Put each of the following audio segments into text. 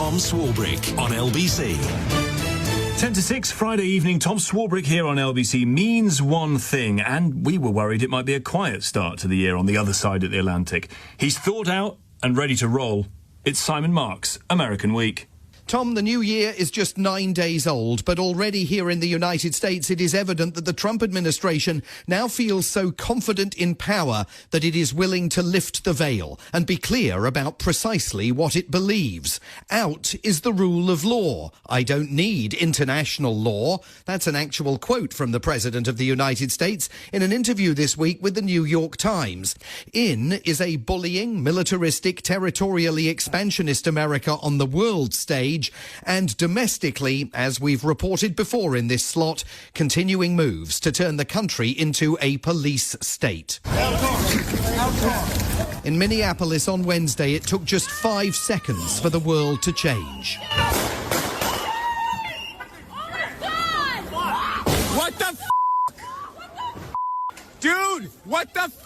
Tom Swarbrick on LBC. 10 to 6, Friday evening, Tom Swarbrick here on LBC means one thing, and we were worried it might be a quiet start to the year on the other side of the Atlantic. He's thought out and ready to roll. It's Simon Marks, American Week. Tom, the new year is just 9 days old, but already here in the United States it is evident that the Trump administration now feels so confident in power that it is willing to lift the veil and be clear about precisely what it believes. Out is the rule of law. I don't need international law. That's an actual quote from the President of the United States in an interview this week with the New York Times. In is a bullying, militaristic, territorially expansionist America on the world stage, and domestically, as we've reported before in this slot, continuing moves to turn the country into a police state. In Minneapolis on Wednesday, it took just 5 seconds for the world to change. What the f***? Dude, what the f***?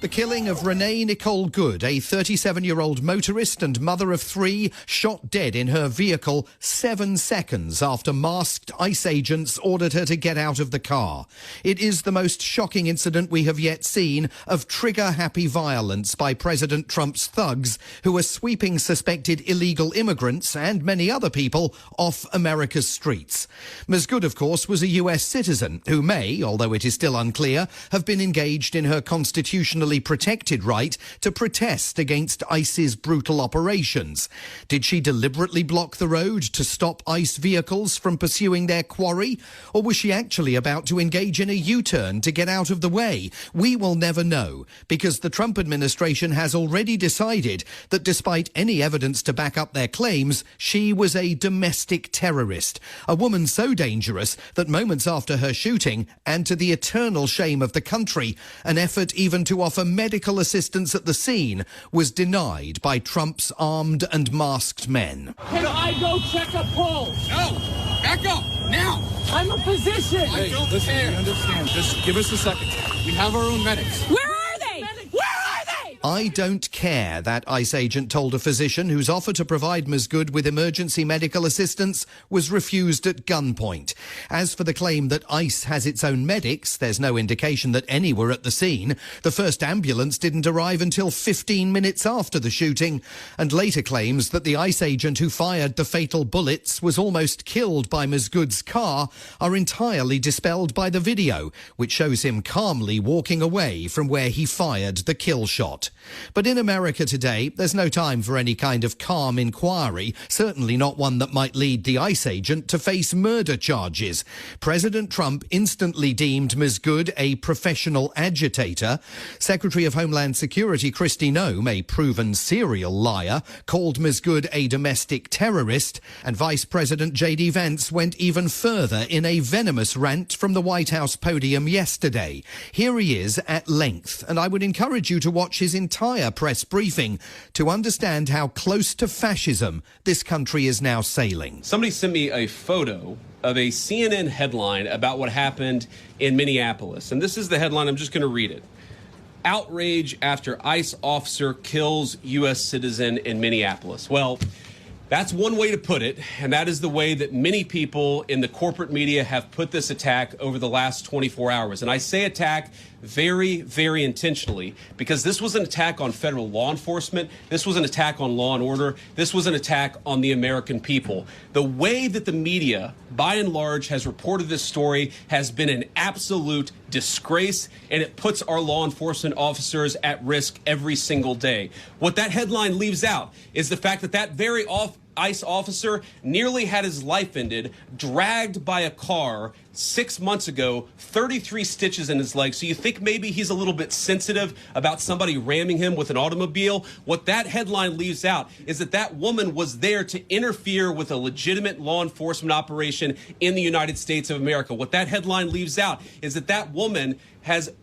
The killing of Renee Nicole Good, a 37-year-old motorist and mother of 3, shot dead in her vehicle 7 seconds after masked ICE agents ordered her to get out of the car. It is the most shocking incident we have yet seen of trigger-happy violence by President Trump's thugs who are sweeping suspected illegal immigrants and many other people off America's streets. Ms. Good, of course, was a US citizen who may, although it is still unclear, have been engaged in her constitutionally protected right to protest against ICE's brutal operations. Did she deliberately block the road to stop ICE vehicles from pursuing their quarry? Or was she actually about to engage in a U-turn to get out of the way? We will never know, because the Trump administration has already decided that despite any evidence to back up their claims, she was a domestic terrorist, a woman so dangerous that moments after her shooting, and to the eternal shame of the country, an effort even to offer medical assistance at the scene was denied by Trump's armed and masked men. Can I go check a pulse? No! Back up! Now! I'm a physician! Hey, listen, we understand. Just give us a second. We have our own medics. Where are they? Where are they? I don't care, that ICE agent told a physician whose offer to provide Ms. Good with emergency medical assistance was refused at gunpoint. As for the claim that ICE has its own medics, there's no indication that any were at the scene. The first ambulance didn't arrive until 15 minutes after the shooting, and later claims that the ICE agent who fired the fatal bullets was almost killed by Ms. Good's car are entirely dispelled by the video, which shows him calmly walking away from where he fired the kill shot. But in America today, there's no time for any kind of calm inquiry, certainly not one that might lead the ICE agent to face murder charges. President Trump instantly deemed Ms. Good a professional agitator. Secretary of Homeland Security Kristi Noem, a proven serial liar, called Ms. Good a domestic terrorist, and Vice President J.D. Vance went even further in a venomous rant from the White House podium yesterday. Here he is at length, and I would encourage you to watch his entire press briefing to understand how close to fascism this country is now sailing. Somebody sent me a photo of a CNN headline about what happened in Minneapolis. And this is the headline. I'm just going to read it. Outrage after ICE officer kills U.S. citizen in Minneapolis. Well, that's one way to put it, and that is the way that many people in the corporate media have put this attack over the last 24 hours. And I say attack very, very intentionally, because this was an attack on federal law enforcement. This was an attack on law and order. This was an attack on the American people. The way that the media, by and large, has reported this story has been an absolute disgrace, and it puts our law enforcement officers at risk every single day. What that headline leaves out is the fact that that very ICE officer nearly had his life ended, dragged by a car 6 months ago, 33 stitches in his leg. So you think maybe he's a little bit sensitive about somebody ramming him with an automobile? What that headline leaves out is that that woman was there to interfere with a legitimate law enforcement operation in the United States of America. What that headline leaves out is that that woman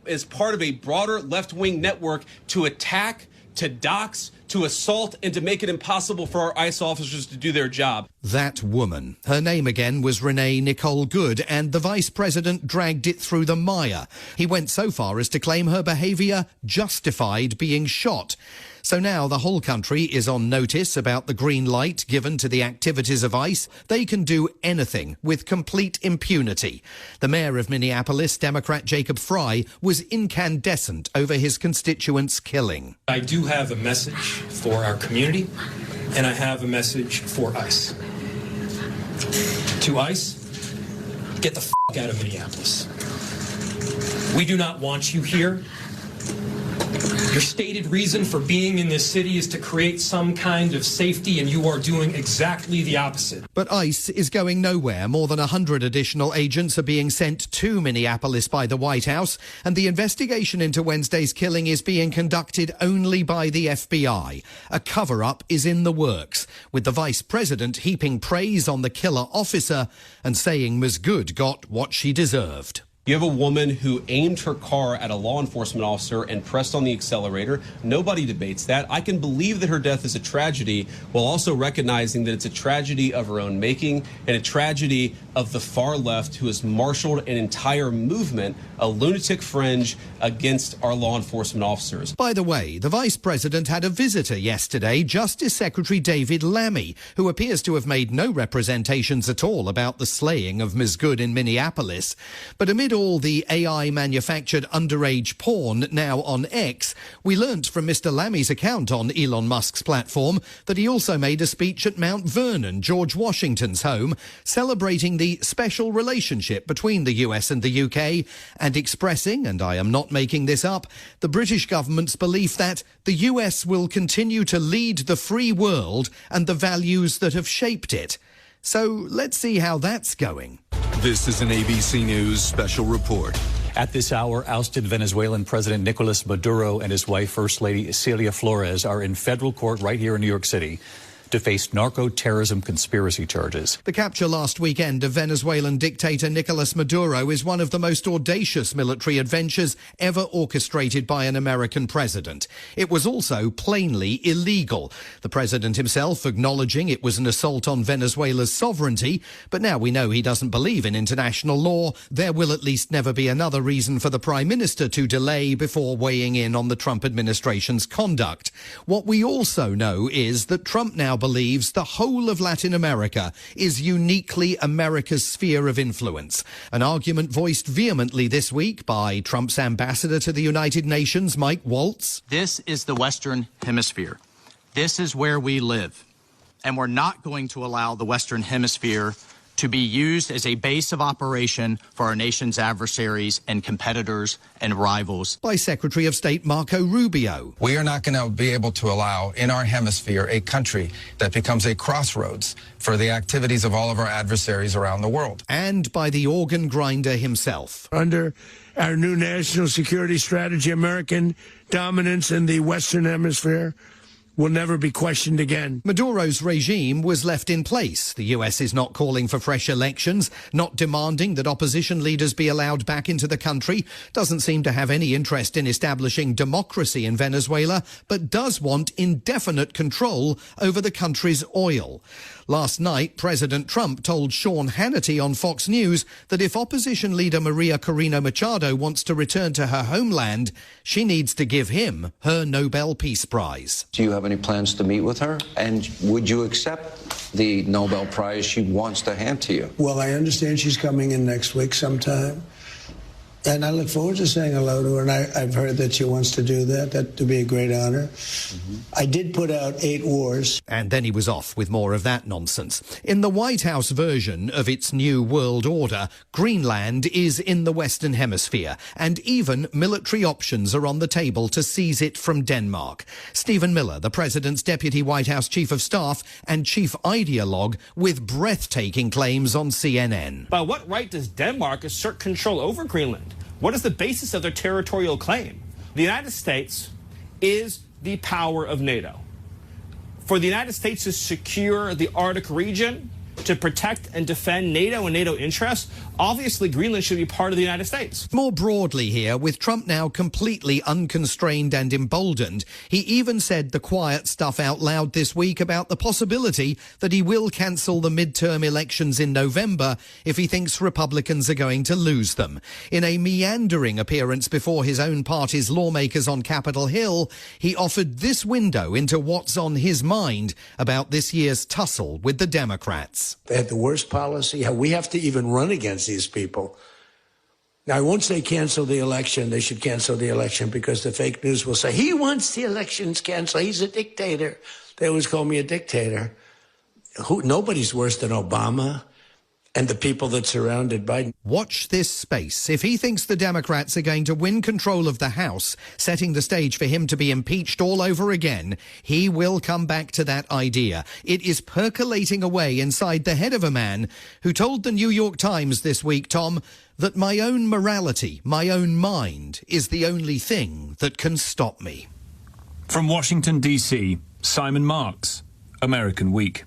is part of a broader left-wing network to attack, to dox, to assault, and to make it impossible for our ICE officers to do their job. That woman. Her name again was Renee Nicole Good, and the vice president dragged it through the mire. He went so far as to claim her behaviour justified being shot. So now the whole country is on notice about the green light given to the activities of ICE. They can do anything with complete impunity. The mayor of Minneapolis, Democrat Jacob Frey, was incandescent over his constituents' killing. I do have a message for our community, and I have a message for ICE. To ICE, get the f*** out of Minneapolis. We do not want you here. Your stated reason for being in this city is to create some kind of safety, and you are doing exactly the opposite. But ICE is going nowhere. More than 100 additional agents are being sent to Minneapolis by the White House, and the investigation into Wednesday's killing is being conducted only by the FBI. A cover-up is in the works, with the vice president heaping praise on the killer officer and saying Ms. Good got what she deserved. You have a woman who aimed her car at a law enforcement officer and pressed on the accelerator. Nobody debates that. I can believe that her death is a tragedy while also recognizing that it's a tragedy of her own making and a tragedy of the far left who has marshaled an entire movement, a lunatic fringe, against our law enforcement officers. By the way, the vice president had a visitor yesterday, Justice Secretary David Lammy, who appears to have made no representations at all about the slaying of Ms. Good in Minneapolis. But amid all the AI-manufactured underage porn now on X, we learnt from Mr. Lammy's account on Elon Musk's platform that he also made a speech at Mount Vernon, George Washington's home, celebrating the special relationship between the US and the UK and expressing, and I am not making this up, the British government's belief that the US will continue to lead the free world and the values that have shaped it. So let's see how that's going. This is an ABC News special report. At this hour, ousted Venezuelan President Nicolas Maduro and his wife, First Lady Celia Flores, are in federal court right here in New York City to face narco-terrorism conspiracy charges. The capture last weekend of Venezuelan dictator Nicolas Maduro is one of the most audacious military adventures ever orchestrated by an American president. It was also plainly illegal. The president himself acknowledging it was an assault on Venezuela's sovereignty, but now we know he doesn't believe in international law. There will at least never be another reason for the prime minister to delay before weighing in on the Trump administration's conduct. What we also know is that Trump now believes the whole of Latin America is uniquely America's sphere of influence. An argument voiced vehemently this week by Trump's ambassador to the United Nations, Mike Waltz. This is the Western Hemisphere. This is where we live. And we're not going to allow the Western Hemisphere to be used as a base of operation for our nation's adversaries and competitors and rivals. By Secretary of State Marco Rubio. We are not going to be able to allow in our hemisphere a country that becomes a crossroads for the activities of all of our adversaries around the world. And by the organ grinder himself. Under our new national security strategy, American dominance in the Western Hemisphere will never be questioned again. Maduro's regime was left in place. The US is not calling for fresh elections, not demanding that opposition leaders be allowed back into the country, doesn't seem to have any interest in establishing democracy in Venezuela, but does want indefinite control over the country's oil. Last night, President Trump told Sean Hannity on Fox News that if opposition leader Maria Corina Machado wants to return to her homeland, she needs to give him her Nobel Peace Prize. Do you have any plans to meet with her? And would you accept the Nobel Prize she wants to hand to you? Well, I understand she's coming in next week sometime. And I look forward to saying hello to her, and I've heard that she wants to do that. That would be a great honor. I did put out 8 wars. And then he was off with more of that nonsense. In the White House version of its new world order, Greenland is in the Western Hemisphere, and even military options are on the table to seize it from Denmark. Stephen Miller, the president's deputy White House chief of staff and chief ideologue, with breathtaking claims on CNN. By what right does Denmark assert control over Greenland? What is the basis of their territorial claim? The United States is the power of NATO. For the United States to secure the Arctic region, to protect and defend NATO and NATO interests, obviously Greenland should be part of the United States. More broadly here, with Trump now completely unconstrained and emboldened, he even said the quiet stuff out loud this week about the possibility that he will cancel the midterm elections in November if he thinks Republicans are going to lose them. In a meandering appearance before his own party's lawmakers on Capitol Hill, he offered this window into what's on his mind about this year's tussle with the Democrats. They had the worst policy. We have to even run against these people. Now, I won't say cancel the election. They should cancel the election because the fake news will say, he wants the elections canceled. He's a dictator. They always call me a dictator. Nobody's worse than Obama and the people that surrounded Biden. Watch this space. If he thinks the Democrats are going to win control of the House, setting the stage for him to be impeached all over again, he will come back to that idea. It is percolating away inside the head of a man who told the New York Times this week, Tom, that my own morality, my own mind, is the only thing that can stop me. From Washington, D.C., Simon Marks, American Week.